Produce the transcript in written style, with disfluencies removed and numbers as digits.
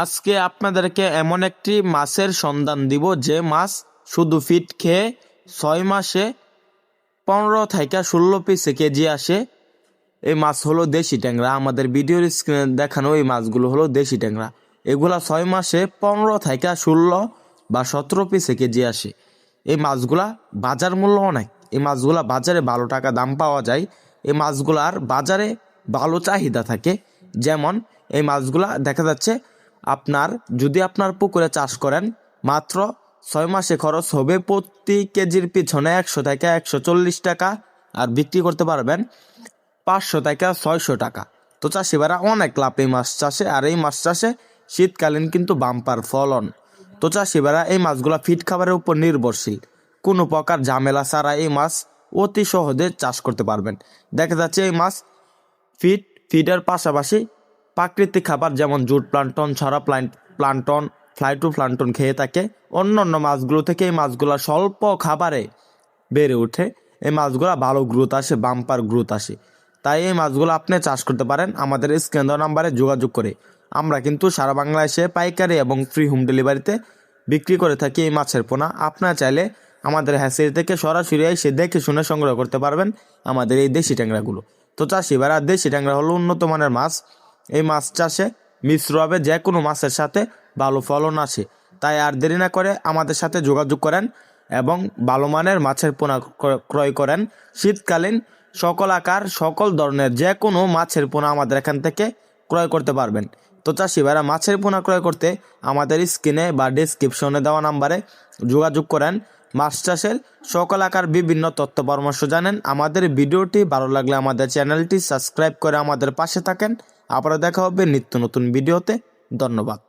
আজকে আপনাদেরকে এমন একটি মাছের সন্ধান দিব যে মাছ শুধু ফিট খেয়ে 6 মাসে 15 থেকে 16 পিসে কেজি আসে। এই মাছ হলো দেশি ট্যাংরা। আমাদের ভিডিওর স্ক্রিনে দেখানো এই মাছগুলো হলো দেশি ট্যাংরা। এগুলা 6 মাসে 15 থেকে 16 বা 17 পিসে কেজি আসে। এই মাছগুলা বাজার মূল্য অনেক। এই মাছগুলা বাজারে ভালো টাকা দাম পাওয়া যায়। এই মাছগুলার বাজারে ভালো চাহিদা থাকে। যেমন এই মাছগুলা দেখা যাচ্ছে যদি আপনার পুকুরে চাষ করেন, মাত্র 6 মাসে খরচ হবে প্রতি কেজির পিছনে 100 থেকে 140 টাকা, আর বিক্রি করতে পারবেন 500 থেকে 600 টাকা। তো চাষি ভাইরা অনেক লাভ এই মাছ চাষে। আর এই মাছ চাষে শীতকালীন কিন্তু বাম্পার ফলন। তো চাষি ভাইরা এই মাছগুলা ফিড খাবারের উপর নির্ভরশীল। কোনো প্রকার ঝামেলা ছাড়া এই মাছ অতি সহজে চাষ করতে পারবেন। দেখা যাচ্ছে এই মাছ ফিডের পাশাপাশি প্রাকৃতিক খাবার যেমন জুট প্লান্টন, ছড়া প্লান্টন, ফ্লাইটো প্লান্টন খেয়ে থাকে। অন্য মাছগুলো থেকে এই মাছগুলা স্বল্প খাবারে বেড়ে ওঠে। এই মাছগুলা ভালো গ্রোথ আসে, বাম্পার গ্রোথ আসে। তাই এই মাছগুলো আপনি চাষ করতে পারেন আমাদের স্ক্রিন দেওয়া নাম্বারে যোগাযোগ করে। আমরা কিন্তু সারা বাংলাদেশে পাইকারি এবং ফ্রি হোম ডেলিভারিতে বিক্রি করে থাকি এই মাছের পোনা। আপনারা চাইলে আমাদের হ্যাচারি থেকে সরাসরি এসে দেখে শুনে সংগ্রহ করতে পারবেন আমাদের এই দেশি ট্যাংরাগুলো। তো চাষি ভাইরা, দেশি ট্যাংরা হলো উন্নত মানের মাছ। এই মাছ চাষে মিশ্রভাবে যে কোনো মাছের সাথে ভালো ফলন আসে। তাই আর দেরি না করে আমাদের সাথে যোগাযোগ করেন এবং ভালো মানের মাছের পোনা ক্রয় করেন। শীতকালীন সকল আকার সকল ধরনের যে কোনো মাছের পোনা আমাদের এখান থেকে ক্রয় করতে পারবেন। তো চাষি ভাইরা, মাছের পোনা ক্রয় করতে আমাদের স্ক্রিনে বা ডেসক্রিপশনে দেওয়া নাম্বারে যোগাযোগ করেন। মাছ চাষের সকল আকার বিভিন্ন তথ্য পরামর্শ জানেন। আমাদের ভিডিওটি ভালো লাগলে আমাদের চ্যানেলটি সাবস্ক্রাইব করে আমাদের পাশে থাকেন। আবারও দেখা হবে নিত্য নতুন ভিডিওতে। ধন্যবাদ।